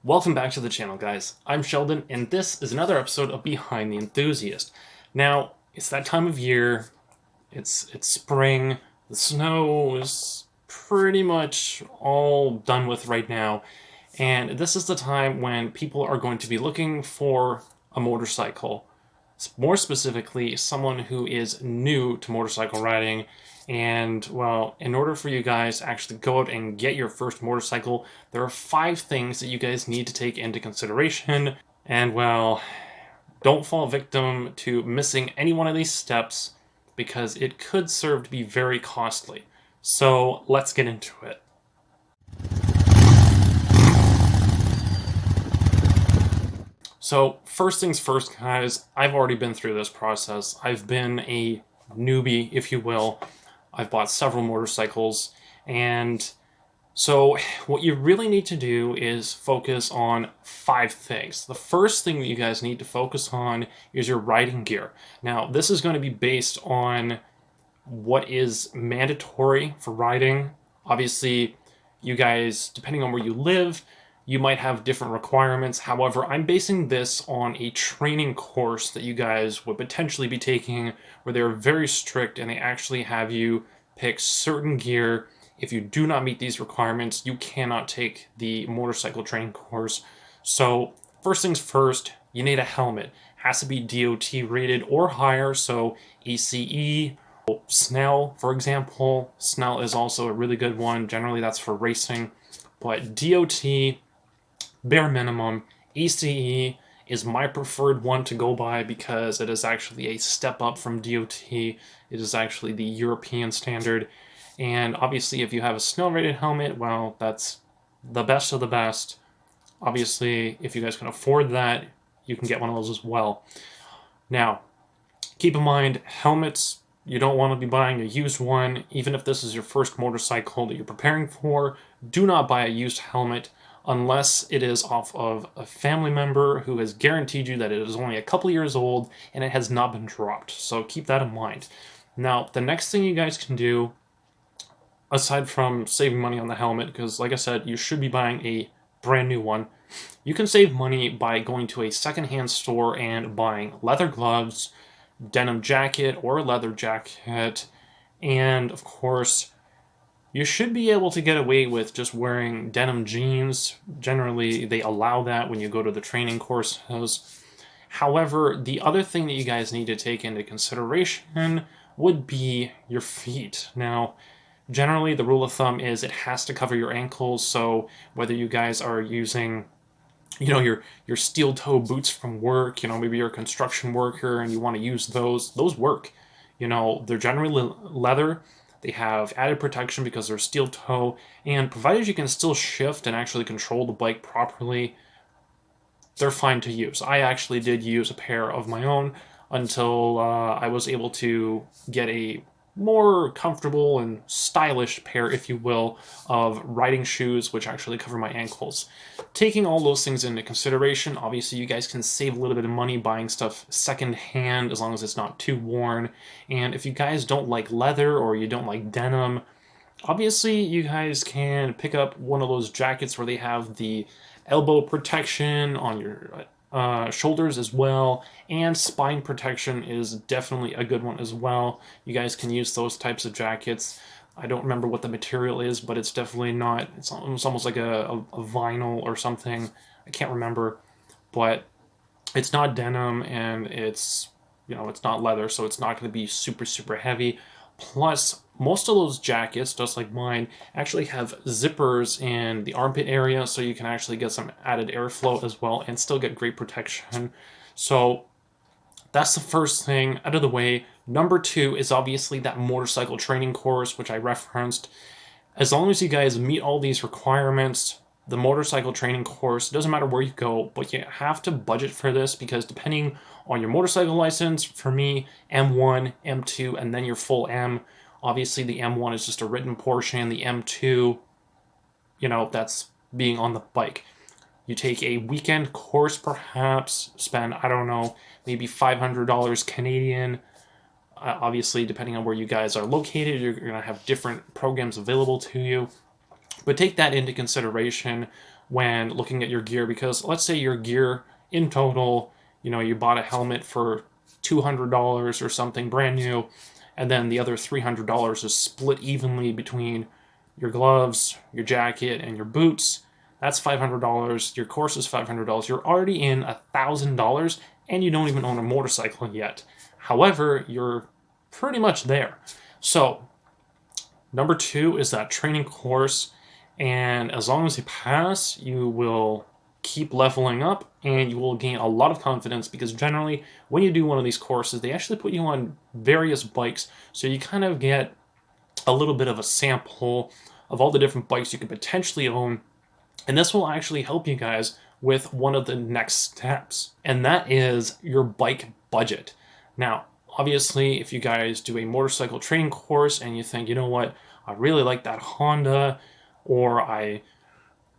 Welcome back to the channel, guys. I'm Sheldon, and this is another episode of Behind the Enthusiast. Now, it's that time of year. It's spring. The snow is pretty much all done with right now, and this is the time when people are going to be looking for a motorcycle. More specifically, someone who is new to motorcycle riding. And, well, in order for you guys to actually go out and get your first motorcycle, there are 5 things that you guys need to take into consideration. And, well, don't fall victim to missing any one of these steps because it could serve to be very costly. So let's get into it. So, first things first, guys, I've already been through this process. I've been a newbie, if you will. I've bought several motorcycles, and so what you really need to do is focus on 5 things. The first thing that you guys need to focus on is your riding gear. Now, this is going to be based on what is mandatory for riding. Obviously, you guys, depending on where you live, you might have different requirements. However, I'm basing this on a training course that you guys would potentially be taking where they're very strict and they actually have you pick certain gear. If you do not meet these requirements, you cannot take the motorcycle training course. So, first things first, you need a helmet. It has to be DOT rated or higher, so ACE, Snell, for example. Snell is also a really good one. Generally, that's for racing. But DOT, bare minimum, ACE is my preferred one to go by because it is actually a step up from DOT. It is actually the European standard. And obviously, if you have a Snell rated helmet, well, that's the best of the best. Obviously, if you guys can afford that, you can get one of those as well. Now, keep in mind, helmets, you don't want to be buying a used one. Even if this is your first motorcycle that you're preparing for, do not buy a used helmet unless it is off of a family member who has guaranteed you that it is only a couple years old and it has not been dropped. So keep that in mind. Now, the next thing you guys can do, aside from saving money on the helmet, because like I said, you should be buying a brand new one, you can save money by going to a secondhand store and buying leather gloves, denim jacket or leather jacket, and of course, you should be able to get away with just wearing denim jeans. Generally, they allow that when you go to the training courses. However, the other thing that you guys need to take into consideration would be your feet. Now, generally, the rule of thumb is it has to cover your ankles, so whether you guys are using your steel toe boots from work, maybe you're a construction worker and you want to use those work. They're generally leather. They have added protection because they're steel toe, and provided you can still shift and actually control the bike properly, they're fine to use. I actually did use a pair of my own until I was able to get a more comfortable and stylish pair, if you will, of riding shoes which actually cover my ankles. Taking all those things into consideration, obviously you guys can save a little bit of money buying stuff secondhand as long as it's not too worn. And if you guys don't like leather or you don't like denim, obviously you guys can pick up one of those jackets where they have the elbow protection on your shoulders as well, and spine protection is definitely a good one as well. You guys can use those types of jackets. I don't remember what the material is, but it's definitely not, it's almost like a vinyl or something. I can't remember, but it's not denim and it's not leather, so it's not going to be super, super heavy. Plus, most of those jackets, just like mine, actually have zippers in the armpit area, so you can actually get some added airflow as well and still get great protection. So that's the first thing out of the way. Number 2 is obviously that motorcycle training course, which I referenced. As long as you guys meet all these requirements, the motorcycle training course, it doesn't matter where you go, but you have to budget for this because depending on your motorcycle license, for me, M1, M2, and then your full M. Obviously, the M1 is just a written portion. The M2, that's being on the bike. You take a weekend course, perhaps, spend, I don't know, maybe $500 Canadian. Obviously, depending on where you guys are located, you're going to have different programs available to you. But take that into consideration. when looking at your gear, because let's say your gear in total, you bought a helmet for $200 or something brand new, and then the other $300 is split evenly between your gloves, your jacket, and your boots. That's $500. Your course is $500. You're already in $1,000, and you don't even own a motorcycle yet. However, you're pretty much there. So, number 2 is that training course, and as long as you pass, you will keep leveling up and you will gain a lot of confidence, because generally when you do one of these courses, they actually put you on various bikes, so you kind of get a little bit of a sample of all the different bikes you could potentially own, and this will actually help you guys with one of the next steps, and that is your bike budget. Now, obviously, if you guys do a motorcycle training course and you think, you know what, I really like that Honda, or I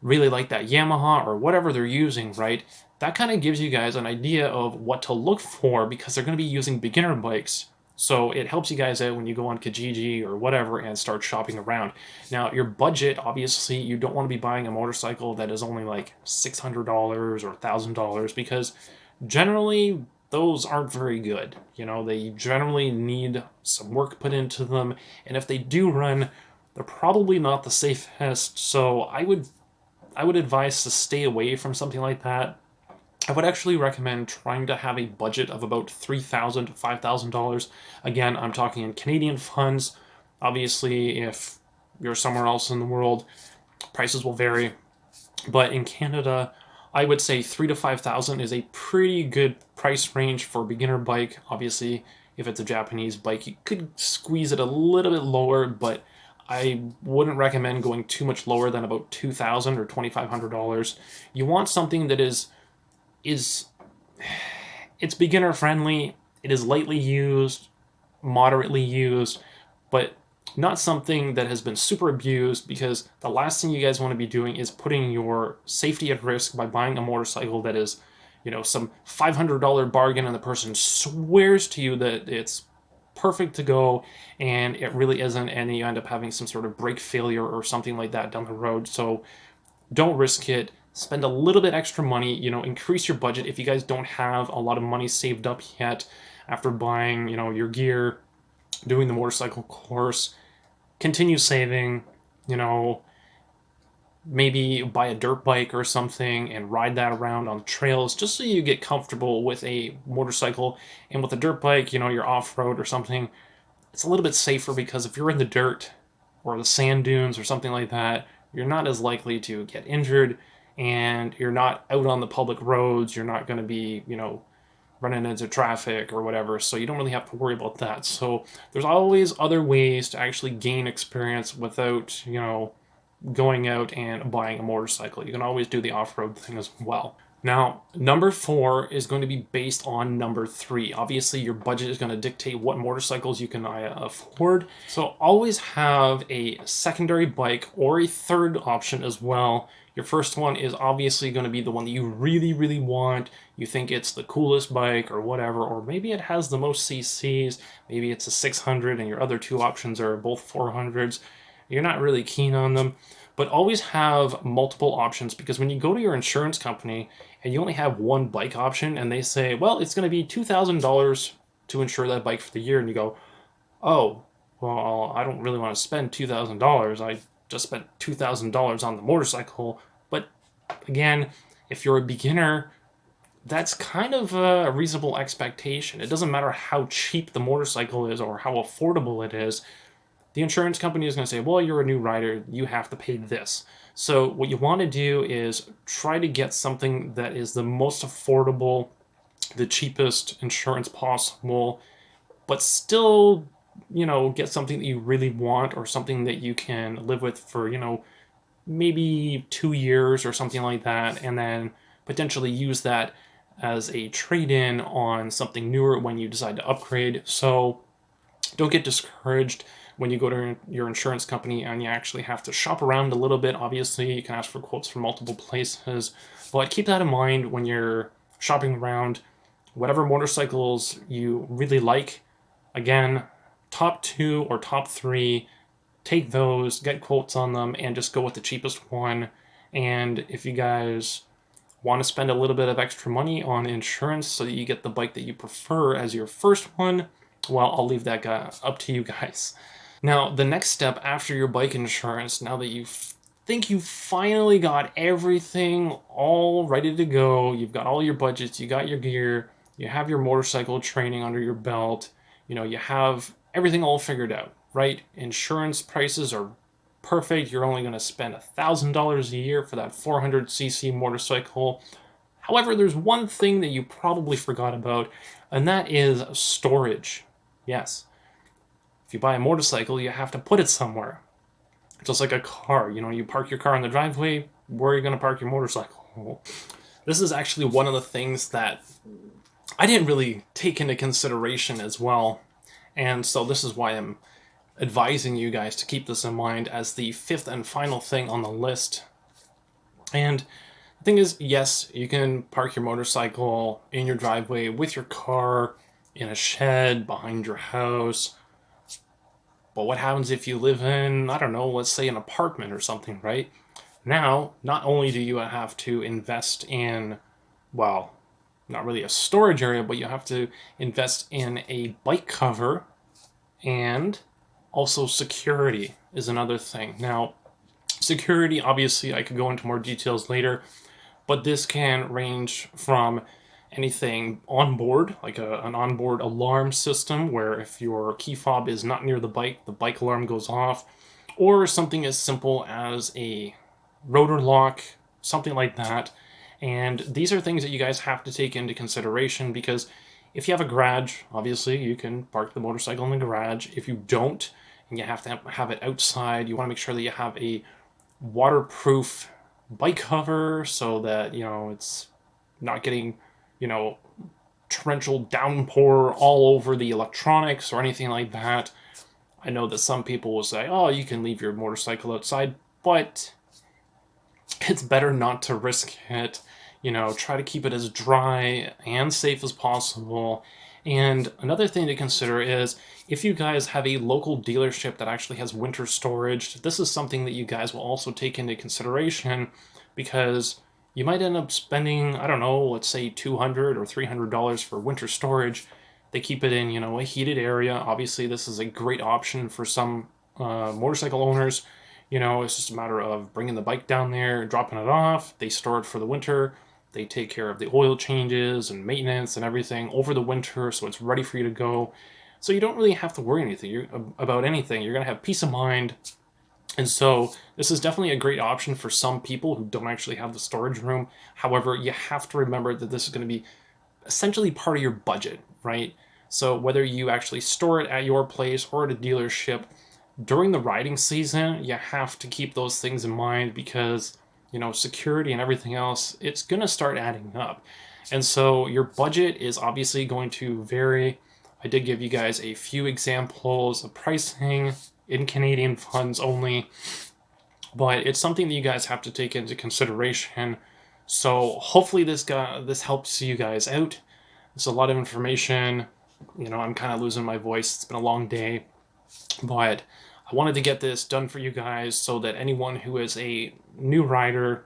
really like that Yamaha, or whatever they're using, right? That kind of gives you guys an idea of what to look for, because they're going to be using beginner bikes. So it helps you guys out when you go on Kijiji or whatever and start shopping around. Now, your budget, obviously, you don't want to be buying a motorcycle that is only like $600 or $1,000, because generally those aren't very good. They generally need some work put into them, and if they do run, they're probably not the safest. So I would advise to stay away from something like that. I would actually recommend trying to have a budget of about $3,000 to $5,000. Again, I'm talking in Canadian funds. Obviously, if you're somewhere else in the world, prices will vary. But in Canada, I would say 3,000 to 5,000 is a pretty good price range for a beginner bike. Obviously, if it's a Japanese bike, you could squeeze it a little bit lower, but I wouldn't recommend going too much lower than about $2,000 or $2,500. You want something that is it's beginner friendly, it is lightly used, moderately used, but not something that has been super abused, because the last thing you guys want to be doing is putting your safety at risk by buying a motorcycle that is, some $500 bargain, and the person swears to you that it's perfect to go, and it really isn't, and you end up having some sort of brake failure or something like that down the road. So don't risk it. Spend a little bit extra money, increase your budget. If you guys don't have a lot of money saved up yet after buying, your gear, doing the motorcycle course, continue saving, maybe buy a dirt bike or something and ride that around on trails, just so you get comfortable with a motorcycle. And with a dirt bike, you're off-road or something, it's a little bit safer, because if you're in the dirt or the sand dunes or something like that, you're not as likely to get injured, and you're not out on the public roads, you're not going to be, running into traffic or whatever, so you don't really have to worry about that. So there's always other ways to actually gain experience without, going out and buying a motorcycle. You can always do the off-road thing as well. Now, number 4 is going to be based on number 3. Obviously, your budget is going to dictate what motorcycles you can afford. So always have a secondary bike or a third option as well. Your first one is obviously going to be the one that you really, really want. You think it's the coolest bike or whatever, or maybe it has the most CCs. Maybe it's a 600 and your other 2 options are both 400s. You're not really keen on them. But always have multiple options, because when you go to your insurance company and you only have one bike option and they say, well, it's going to be $2,000 to insure that bike for the year, and you go, oh, well, I don't really want to spend $2,000. I just spent $2,000 on the motorcycle. But again, if you're a beginner, that's kind of a reasonable expectation. It doesn't matter how cheap the motorcycle is or how affordable it is. The insurance company is going to say, well, you're a new rider, you have to pay this. So what you want to do is try to get something that is the most affordable, the cheapest insurance possible, but still, get something that you really want, or something that you can live with for, maybe 2 years or something like that, and then potentially use that as a trade-in on something newer when you decide to upgrade. So don't get discouraged when you go to your insurance company and you actually have to shop around a little bit. Obviously, you can ask for quotes from multiple places, but keep that in mind when you're shopping around. Whatever motorcycles you really like, again, top 2 or top 3, take those, get quotes on them, and just go with the cheapest one. And if you guys want to spend a little bit of extra money on insurance so that you get the bike that you prefer as your first one, well, I'll leave that up to you guys. Now, the next step after your bike insurance, now that you think you finally got everything all ready to go, you've got all your budgets, you got your gear, you have your motorcycle training under your belt, you have everything all figured out, right? Insurance prices are perfect. You're only going to spend $1,000 a year for that 400cc motorcycle. However, there's one thing that you probably forgot about, and that is storage. Yes. If you buy a motorcycle, you have to put it somewhere. Just like a car, you park your car in the driveway, where are you going to park your motorcycle? This is actually one of the things that I didn't really take into consideration as well. And so this is why I'm advising you guys to keep this in mind as the fifth and final thing on the list. And the thing is, yes, you can park your motorcycle in your driveway with your car, in a shed, behind your house. But what happens if you live in, I don't know, let's say an apartment or something, right? Now, not only do you have to invest in, well, not really a storage area, but you have to invest in a bike cover, and also security is another thing. Now, security, obviously, I could go into more details later, but this can range from anything on board, like an onboard alarm system, where if your key fob is not near the bike alarm goes off, or something as simple as a rotor lock, something like that. And these are things that you guys have to take into consideration, because if you have a garage, obviously you can park the motorcycle in the garage. If you don't, and you have to have it outside, you want to make sure that you have a waterproof bike cover so that, it's not getting, torrential downpour all over the electronics or anything like that. I know that some people will say, oh, you can leave your motorcycle outside, but it's better not to risk it. Try to keep it as dry and safe as possible. And another thing to consider is if you guys have a local dealership that actually has winter storage, this is something that you guys will also take into consideration, because you might end up spending, I don't know, let's say $200 or $300 for winter storage. They keep it in, a heated area. Obviously, this is a great option for some motorcycle owners. It's just a matter of bringing the bike down there, dropping it off. They store it for the winter. They take care of the oil changes and maintenance and everything over the winter, so it's ready for you to go. So you don't really have to worry about anything. You're going to have peace of mind. And so this is definitely a great option for some people who don't actually have the storage room. However, you have to remember that this is going to be essentially part of your budget, right? So whether you actually store it at your place or at a dealership, during the riding season, you have to keep those things in mind, because security and everything else, it's going to start adding up. And so your budget is obviously going to vary. I did give you guys a few examples of pricing in Canadian funds only, but it's something that you guys have to take into consideration. So hopefully this helps you guys out. It's a lot of information. I'm kind of losing my voice. It's been a long day, but I wanted to get this done for you guys so that anyone who is a new rider,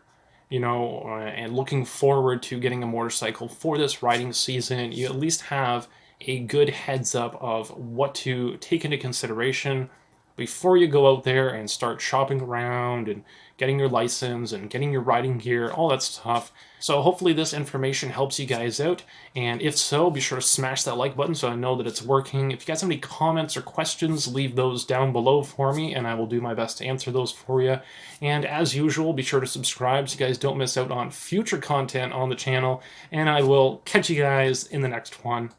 and looking forward to getting a motorcycle for this riding season, you at least have a good heads up of what to take into consideration before you go out there and start shopping around and getting your license and getting your riding gear, all that stuff. So hopefully this information helps you guys out, and if so, be sure to smash that like button so I know that it's working. If you guys have any comments or questions, leave those down below for me, and I will do my best to answer those for you. And as usual, be sure to subscribe so you guys don't miss out on future content on the channel, and I will catch you guys in the next one.